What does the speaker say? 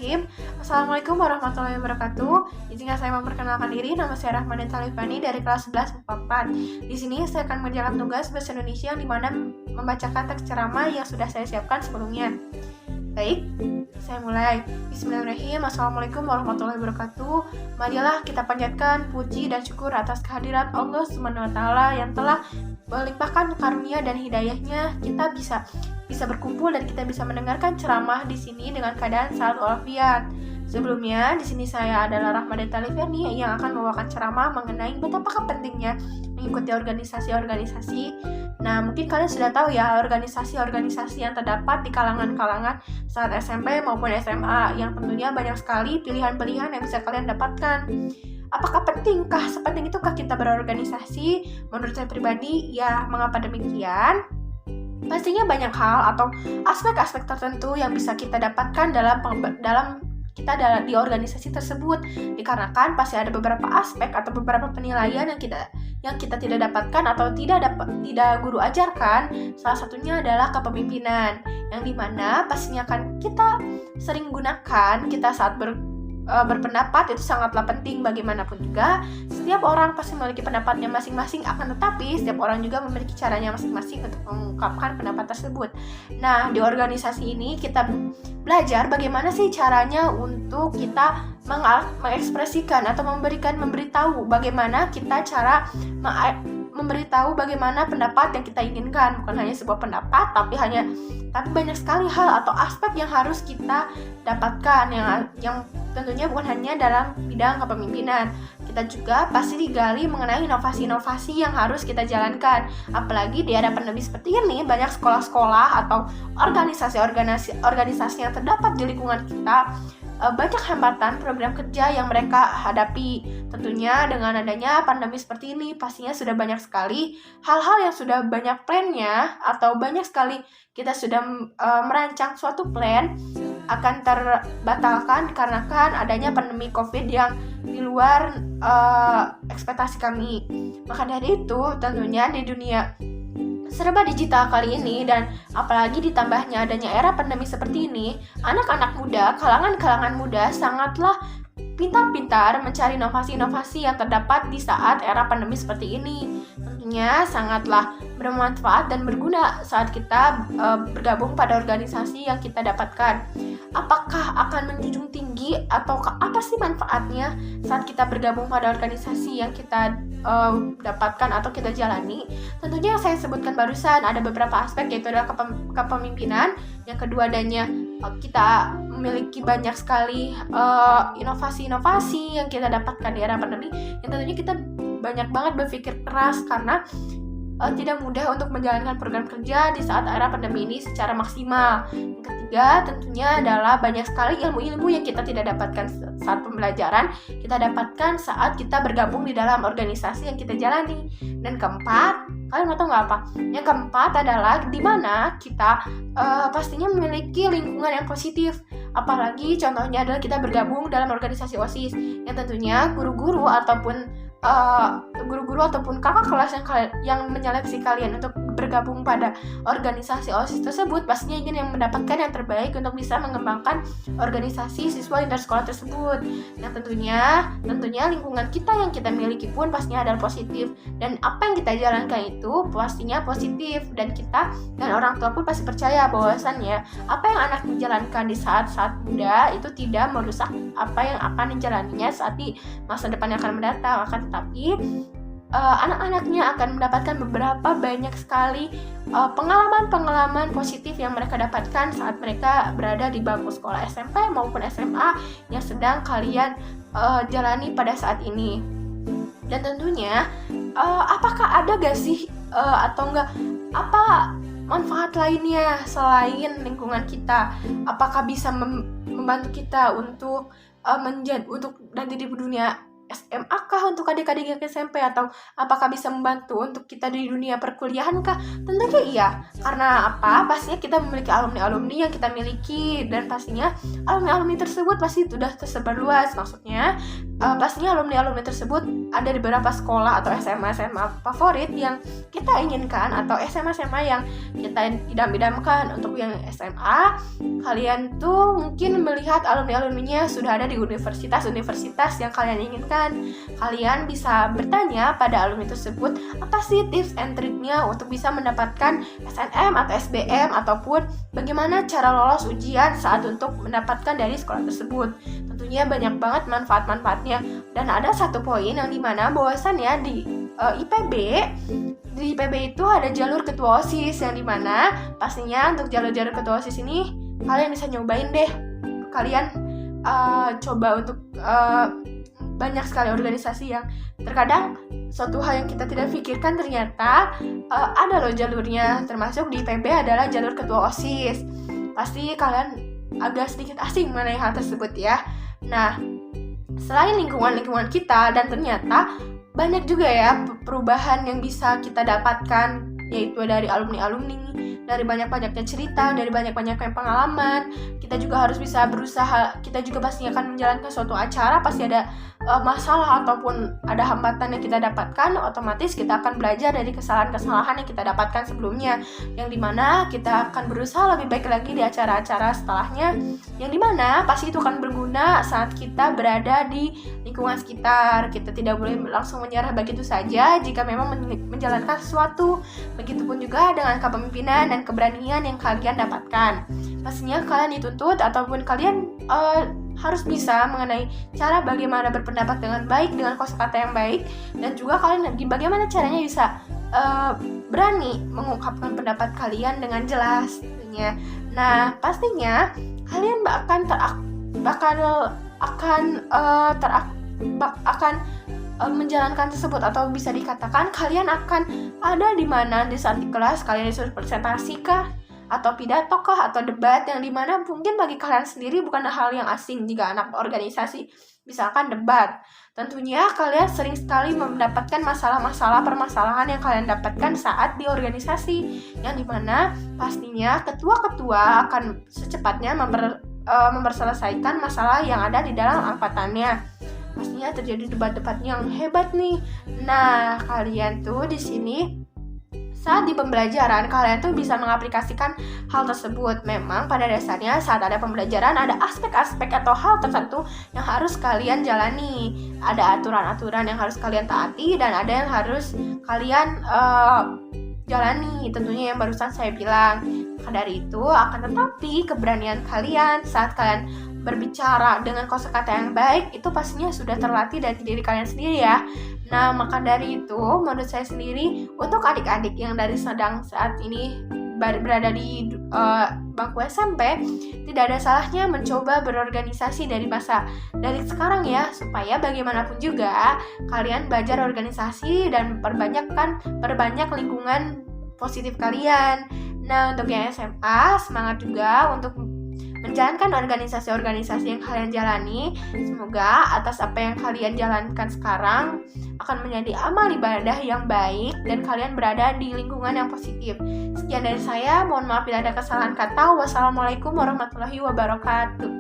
Bismillahirrahmanirrahim. Assalamualaikum warahmatullahi wabarakatuh. Izinkan saya memperkenalkan diri, nama saya Rahmani Talifani dari kelas 11 MIPA 4. Di sini saya akan mengerjakan tugas bahasa Indonesia yang dimana membacakan teks ceramah yang sudah saya siapkan sebelumnya. Baik, saya mulai. Bismillahirrahmanirrahim. Assalamualaikum warahmatullahi wabarakatuh. Marilah kita panjatkan puji dan syukur atas kehadirat Allah SWT yang telah melimpahkan karunia dan hidayahnya. Kita bisa berkumpul dan kita bisa mendengarkan ceramah di sini dengan keadaan sehat walafiat. Sebelumnya, di sini saya adalah Rahmani Talifani yang akan membawakan ceramah mengenai betapa pentingnya mengikuti organisasi-organisasi. Nah, mungkin kalian sudah tahu ya organisasi-organisasi yang terdapat di kalangan-kalangan saat SMP maupun SMA yang tentunya banyak sekali pilihan-pilihan yang bisa kalian dapatkan. Apakah pentingkah, sepenting itukah kita berorganisasi? Menurut saya pribadi, ya mengapa demikian? Pastinya banyak hal atau aspek-aspek tertentu yang bisa kita dapatkan dalam di organisasi tersebut, dikarenakan pasti ada beberapa aspek atau beberapa penilaian yang kita tidak dapatkan atau tidak guru ajarkan. Salah satunya adalah kepemimpinan, yang dimana pastinya akan kita sering gunakan kita saat berpendapat. Itu sangatlah penting. Bagaimanapun juga setiap orang pasti memiliki pendapatnya masing-masing, akan tetapi setiap orang juga memiliki caranya masing-masing untuk mengungkapkan pendapat tersebut. Nah, di organisasi ini kita belajar bagaimana sih caranya untuk kita mengekspresikan atau memberitahu bagaimana kita cara memberitahu bagaimana pendapat yang kita inginkan. Bukan hanya sebuah pendapat, tapi banyak sekali hal atau aspek yang harus kita dapatkan yang tentunya bukan hanya dalam bidang kepemimpinan. Kita juga pasti digali mengenai inovasi-inovasi yang harus kita jalankan. Apalagi di era pandemi seperti ini, banyak sekolah-sekolah atau organisasi yang terdapat di lingkungan kita, banyak hambatan program kerja yang mereka hadapi. Tentunya dengan adanya pandemi seperti ini, pastinya sudah banyak sekali hal-hal yang sudah banyak plannya, atau banyak sekali kita sudah merancang suatu plan akan terbatalkan dikarenakan adanya pandemi COVID yang di luar ekspektasi kami. Maka dari itu, tentunya di dunia serba digital kali ini, dan apalagi ditambahnya adanya era pandemi seperti ini, anak-anak muda, kalangan muda sangatlah pintar-pintar mencari inovasi-inovasi yang terdapat di saat era pandemi seperti ini. Tentunya sangatlah bermanfaat dan berguna saat kita bergabung pada organisasi yang kita dapatkan. Apakah akan menjunjung tinggi atau apa sih manfaatnya saat kita bergabung pada organisasi yang kita dapatkan atau kita jalani? Tentunya yang saya sebutkan barusan ada beberapa aspek, yaitu adalah kepemimpinan, yang kedua adanya kita memiliki banyak sekali inovasi-inovasi yang kita dapatkan di era pandemi, yang tentunya kita banyak banget berpikir keras karena tidak mudah untuk menjalankan program kerja di saat era pandemi ini secara maksimal. Yang ketiga tentunya adalah banyak sekali ilmu-ilmu yang kita tidak dapatkan saat pembelajaran, kita dapatkan saat kita bergabung di dalam organisasi yang kita jalani. Dan keempat, kalian mau tahu nggak apa? Yang keempat adalah di mana kita pastinya memiliki lingkungan yang positif. Apalagi contohnya adalah kita bergabung dalam organisasi OSIS, yang tentunya guru-guru ataupun kakak kelas yang menyeleksi kalian untuk bergabung pada organisasi OSIS tersebut pastinya ingin yang mendapatkan yang terbaik untuk bisa mengembangkan organisasi siswa intersekolah tersebut. Yang tentunya lingkungan kita yang kita miliki pun pastinya adalah positif, dan apa yang kita jalankan itu pastinya positif, dan kita dan orang tua pun pasti percaya bahwasannya apa yang anak menjalankan di saat-saat muda itu tidak merusak apa yang akan dijalaninya saat di masa depan yang akan mendatang. Tapi anak-anaknya akan mendapatkan beberapa banyak sekali pengalaman positif yang mereka dapatkan saat mereka berada di bangku sekolah SMP maupun SMA yang sedang kalian jalani pada saat ini. Dan tentunya apakah ada gak sih atau enggak apa manfaat lainnya selain lingkungan kita? Apakah bisa membantu kita untuk nanti di dunia SMA kah untuk adik-adik yang SMP, atau apakah bisa membantu untuk kita di dunia perkuliahan kah? Tentunya iya, karena apa? Pastinya kita memiliki alumni-alumni yang kita miliki, dan pastinya alumni-alumni tersebut pasti sudah tersebar luas. Maksudnya pastinya alumni-alumni tersebut ada di beberapa sekolah atau SMA favorit yang kita inginkan, atau SMA yang kita idam-idamkan. Untuk yang SMA, kalian tuh mungkin melihat alumni-alumninya sudah ada di universitas-universitas yang kalian inginkan. Kalian bisa bertanya pada alumni tersebut, apa sih tips and triknya untuk bisa mendapatkan SNM atau SBM, ataupun bagaimana cara lolos ujian saat untuk mendapatkan dari sekolah tersebut. Tentunya banyak banget manfaat-manfaatnya. Dan ada satu poin yang dimana bahwasannya di IPB itu ada jalur ketua OSIS, yang dimana pastinya untuk jalur ketua OSIS ini kalian bisa nyobain deh. Kalian coba untuk banyak sekali organisasi yang terkadang suatu hal yang kita tidak pikirkan ternyata ada loh jalurnya. Termasuk di IPB adalah jalur ketua OSIS. Pasti kalian agak sedikit asing mengenai hal tersebut ya. Nah, selain lingkungan kita, dan ternyata banyak juga ya perubahan yang bisa kita dapatkan, yaitu dari alumni-alumni, dari banyak-banyaknya cerita, dari banyak-banyaknya pengalaman. Kita juga harus bisa berusaha, kita juga pasti akan menjalankan suatu acara, pasti ada masalah ataupun ada hambatan yang kita dapatkan. Otomatis kita akan belajar dari kesalahan-kesalahan yang kita dapatkan sebelumnya, yang dimana kita akan berusaha lebih baik lagi di acara-acara setelahnya, yang dimana pasti itu akan berguna saat kita berada di lingkungan sekitar. Kita tidak boleh langsung menyerah begitu saja jika memang menjalankan sesuatu. Begitupun juga dengan kepemimpinan dan keberanian yang kalian dapatkan. Pastinya kalian dituntut ataupun kalian harus bisa mengenai cara bagaimana berpendapat dengan baik, dengan kosakata yang baik, dan juga kalian bagaimana caranya bisa berani mengungkapkan pendapat kalian dengan jelas tentunya. Nah, pastinya kalian akan menjalankan tersebut, atau bisa dikatakan kalian akan ada di mana di saat di kelas kalian disuruh presentasi kah, atau pidato kah, atau debat, yang dimana mungkin bagi kalian sendiri bukan hal yang asing jika anak organisasi misalkan debat. Tentunya kalian sering sekali mendapatkan permasalahan yang kalian dapatkan saat di organisasi, yang dimana pastinya ketua-ketua akan secepatnya memperselesaikan masalah yang ada di dalam angkatannya. Pastinya terjadi debat-debat yang hebat nih. Nah, kalian tuh di sini saat di pembelajaran kalian tuh bisa mengaplikasikan hal tersebut. Memang pada dasarnya saat ada pembelajaran ada aspek-aspek atau hal tertentu yang harus kalian jalani. Ada aturan-aturan yang harus kalian taati, dan ada yang harus kalian jalani, tentunya yang barusan saya bilang. Maka dari itu, akan tetapi keberanian kalian saat kalian berbicara dengan kosakata yang baik itu pastinya sudah terlatih dari diri kalian sendiri ya. Nah, maka dari itu menurut saya sendiri, untuk adik-adik yang sedang saat ini berada di bangku SMP, tidak ada salahnya mencoba berorganisasi dari sekarang ya, supaya bagaimanapun juga kalian belajar organisasi dan perbanyak lingkungan positif kalian. Nah, untuk yang SMA, semangat juga untuk menjalankan organisasi-organisasi yang kalian jalani. Semoga atas apa yang kalian jalankan sekarang akan menjadi amal ibadah yang baik dan kalian berada di lingkungan yang positif. Sekian dari saya, mohon maaf bila ada kesalahan kata. Wassalamualaikum warahmatullahi wabarakatuh.